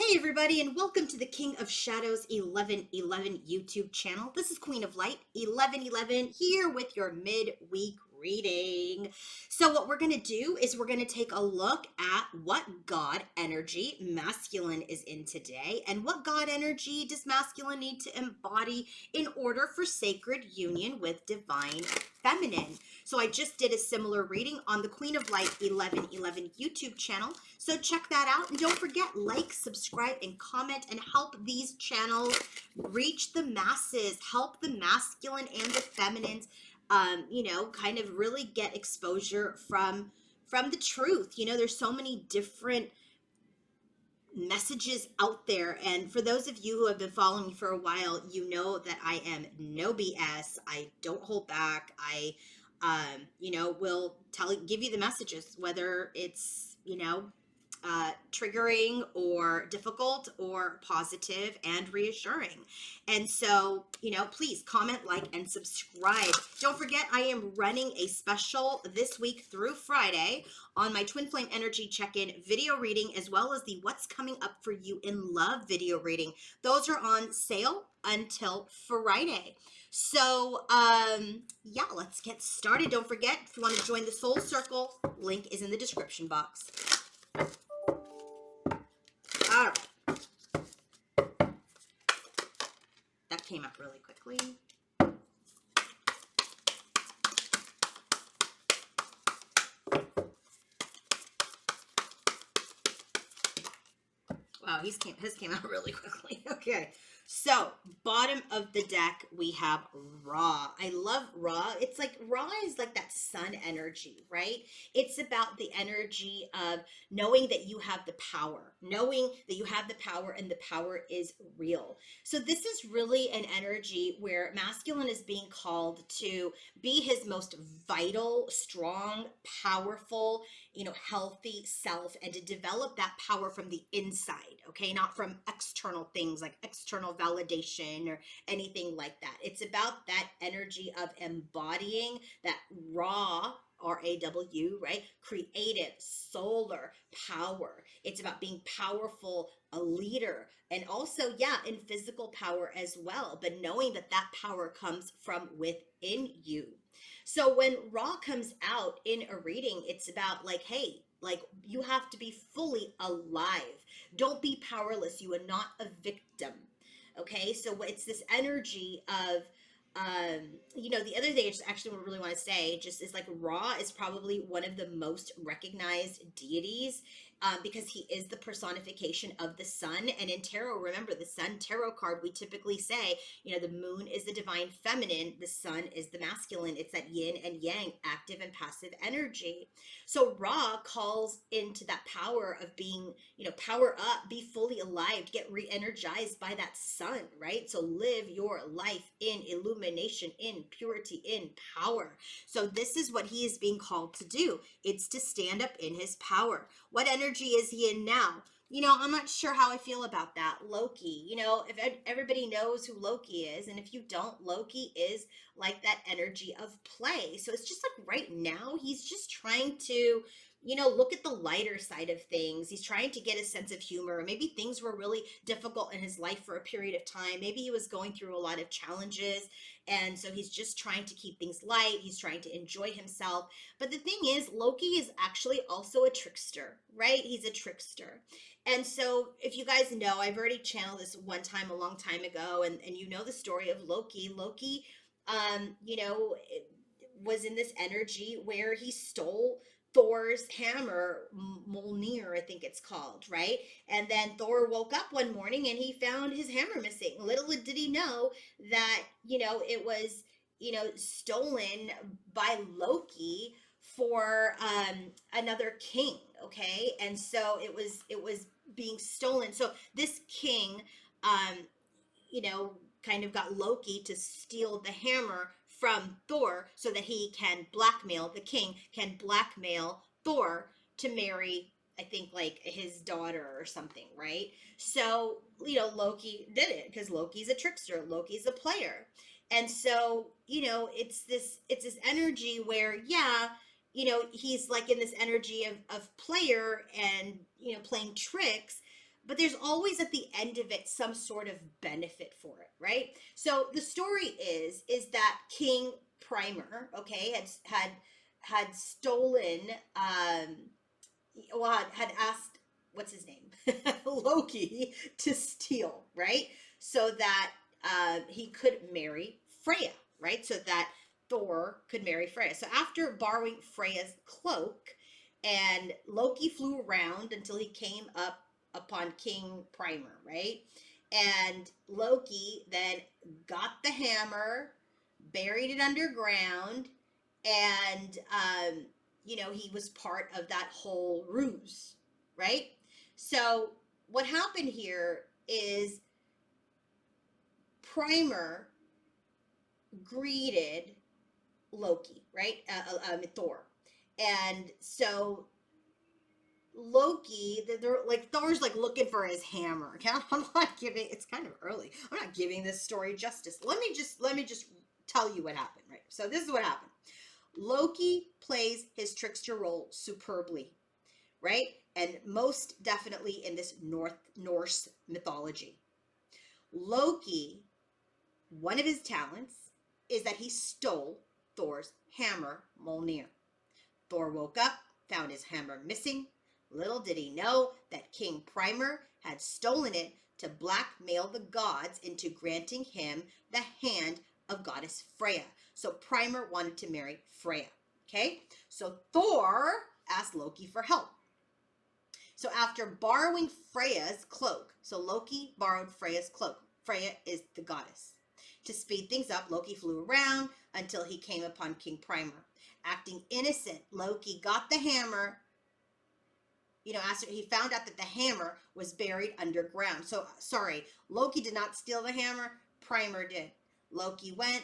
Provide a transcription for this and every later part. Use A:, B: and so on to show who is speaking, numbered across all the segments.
A: Hey everybody, and welcome to the King of Shadows 1111 YouTube channel. This is Queen of Light 1111 here with your midweek reading. So what we're going to do is we're going to take a look at what God energy masculine is in today, and what God energy does masculine need to embody in order for sacred union with divine feminine. So I just did a similar reading on the Queen of Light 1111 YouTube channel. So check that out. And don't forget, like, subscribe, and comment, and help these channels reach the masses, help the masculine and the feminines, kind of really get exposure from the truth. There's so many different messages out there, and for those of you who have been following me for a while, you know that I am no BS. I don't hold back. I will give you the messages, whether it's triggering or difficult or positive and reassuring. And so, please comment, like, and subscribe. Don't forget, I am running a special this week through Friday on my Twin Flame Energy Check-In video reading, as well as the What's Coming Up for You in Love video reading. Those are on sale until Friday. So, yeah, let's get started. Don't forget, if you want to join the Soul Circle, link is in the description box. All right. That came up really quickly. Wow, his came out really quickly. Okay. So, bottom of the deck, we have Ra. I love Ra. It's like Ra is like that sun energy, right? It's about the energy of knowing that you have the power, knowing that you have the power and the power is real. So, this is really an energy where masculine is being called to be his most vital, strong, powerful, healthy self, and to develop that power from the inside, okay? Not from external things like external validation or anything like that. It's about that energy of embodying that raw, RAW, right? Creative, solar power. It's about being powerful, a leader, and also, yeah, in physical power as well, but knowing that that power comes from within you. So when Raw comes out in a reading, it's about like, hey, like you have to be fully alive. Don't be powerless. You are not a victim. Okay, so it's this energy of the other thing I just actually really want to say just is like Ra is probably one of the most recognized deities, because he is the personification of the sun. And in tarot, remember the sun tarot card, we typically say, the moon is the divine feminine, the sun is the masculine. It's that yin and yang, active and passive energy. So Ra calls into that power of being, power up, be fully alive, get re-energized by that sun, right? So live your life in illumination, in purity, in power. So this is what he is being called to do. It's to stand up in his power. What energy is he in now? I'm not sure how I feel about that. Loki, if everybody knows who Loki is, and if you don't, Loki is like that energy of play. So it's just like right now, he's just trying to, look at the lighter side of things. He's trying to get a sense of humor. Maybe things were really difficult in his life for a period of time. Maybe he was going through a lot of challenges. And so he's just trying to keep things light. He's trying to enjoy himself. But the thing is, Loki is actually also a trickster, right? He's a trickster. And so if you guys know, I've already channeled this one time a long time ago, and you know the story of Loki. Loki, was in this energy where he stole Thor's hammer, Mjolnir, I think it's called, right? And then Thor woke up one morning and he found his hammer missing. Little did he know that, it was, stolen by Loki for another king, okay? And so it was being stolen. So this king, um, kind of got Loki to steal the hammer from Thor so that he can blackmail, the king can blackmail Thor to marry, I think, like his daughter or something, right? So, Loki did it because Loki's a trickster, Loki's a player. And so, it's this energy where, yeah, he's like in this energy of player and, playing tricks, but there's always at the end of it some sort of benefit for it, right? So the story is that King Primer, okay, had stolen, well, had asked, what's his name, Loki, to steal, right, so that he could marry Freya, right, so that Thor could marry Freya. So after borrowing Freya's cloak, and Loki flew around until he came up upon King Primer, right? And Loki then got the hammer, buried it underground, and he was part of that whole ruse, right? So what happened here is Primer greeted Loki, right? Thor. And so Loki, they're like, Thor's like looking for his hammer. Okay, I'm not giving. It's kind of early. I'm not giving this story justice. Let me just tell you what happened. Right. So this is what happened. Loki plays his trickster role superbly, right? And most definitely in this Norse mythology. Loki, one of his talents is that he stole Thor's hammer, Mjolnir. Thor woke up, found his hammer missing. Little did he know that King Primer had stolen it to blackmail the gods into granting him the hand of goddess Freya. So Primer wanted to marry Freya. Okay? So Thor asked Loki for help. So after borrowing Freya's cloak, so Loki borrowed Freya's cloak. Freya is the goddess. To speed things up, Loki flew around until he came upon King Primer. Acting innocent, Loki got the hammer. After he found out that the hammer was buried underground. So, sorry, Loki did not steal the hammer. Primer did. Loki went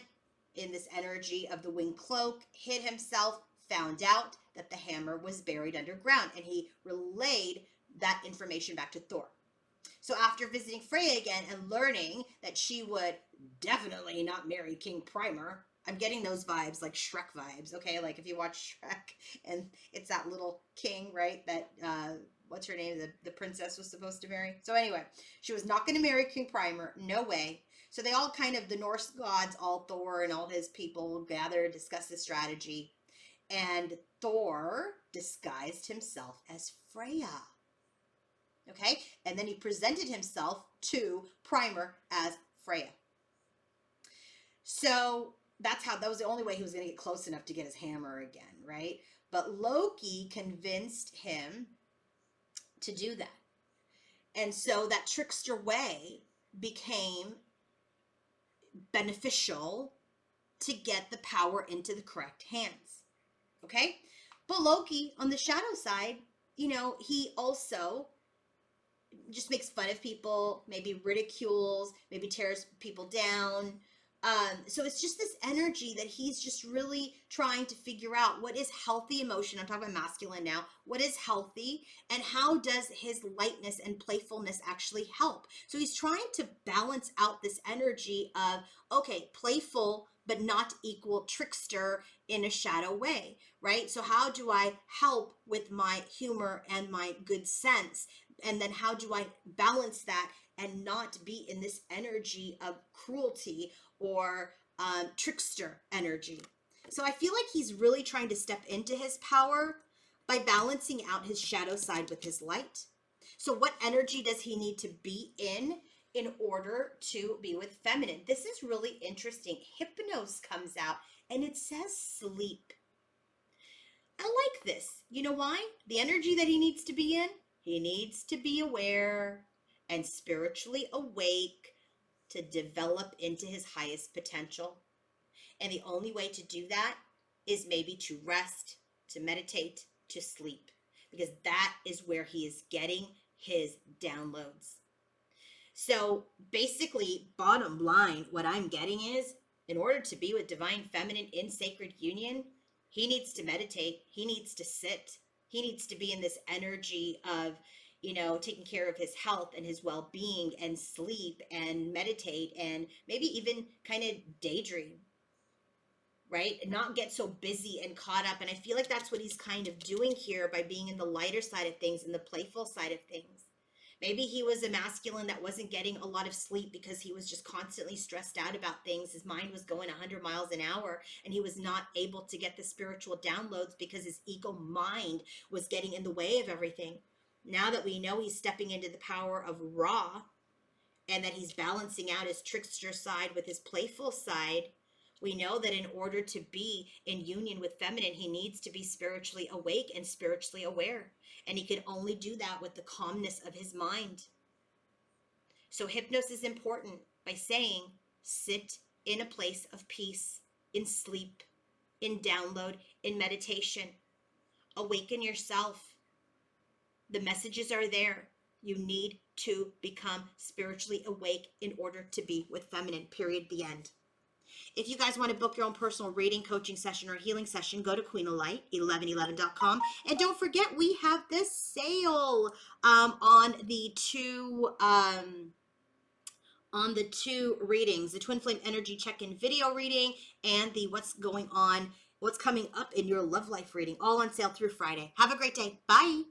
A: in this energy of the winged cloak, hid himself, found out that the hammer was buried underground, and he relayed that information back to Thor. So after visiting Freya again and learning that she would definitely not marry King Primer, I'm getting those vibes, like Shrek vibes, okay? Like if you watch Shrek and it's that little king, right? That, what's her name? The princess was supposed to marry. So anyway, she was not going to marry King Primer. No way. So they all kind of, the Norse gods, all Thor and all his people gathered, discussed the strategy. And Thor disguised himself as Freya. Okay? And then he presented himself to Primer as Freya. So that was the only way he was going to get close enough to get his hammer again, right? But Loki convinced him to do that. And so that trickster way became beneficial to get the power into the correct hands. Okay? But Loki, on the shadow side, he also just makes fun of people, maybe ridicules, maybe tears people down. So it's just this energy that he's just really trying to figure out what is healthy emotion. I'm talking about masculine now. What is healthy, and how does his lightness and playfulness actually help? So he's trying to balance out this energy of, okay, playful, but not equal trickster in a shadow way, right? So how do I help with my humor and my good sense? And then how do I balance that and not be in this energy of cruelty or trickster energy? So I feel like he's really trying to step into his power by balancing out his shadow side with his light. So what energy does he need to be in order to be with feminine? This is really interesting. Hypnos comes out and it says sleep. I like this. You know why? The energy that he needs to be in, he needs to be aware and spiritually awake to develop into his highest potential. And the only way to do that is maybe to rest, to meditate, to sleep, because that is where he is getting his downloads. So basically, bottom line, what I'm getting is, in order to be with divine feminine in sacred union, he needs to meditate, he needs to sit, he needs to be in this energy of, taking care of his health and his well-being, and sleep and meditate, and maybe even kind of daydream, right? And not get so busy and caught up. And I feel like that's what he's kind of doing here by being in the lighter side of things and the playful side of things. Maybe he was a masculine that wasn't getting a lot of sleep because he was just constantly stressed out about things. His mind was going 100 miles an hour and he was not able to get the spiritual downloads because his ego mind was getting in the way of everything. Now that we know he's stepping into the power of Ra and that he's balancing out his trickster side with his playful side, we know that in order to be in union with feminine, he needs to be spiritually awake and spiritually aware. And he can only do that with the calmness of his mind. So hypnosis is important by saying, sit in a place of peace, in sleep, in download, in meditation. Awaken yourself. The messages are there. You need to become spiritually awake in order to be with feminine, period, the end. If you guys want to book your own personal reading, coaching session, or healing session, go to queenoflight1111.com. And don't forget, we have this sale on the two readings, the Twin Flame Energy Check-In video reading and the what's coming up in your love life reading, all on sale through Friday. Have a great day. Bye.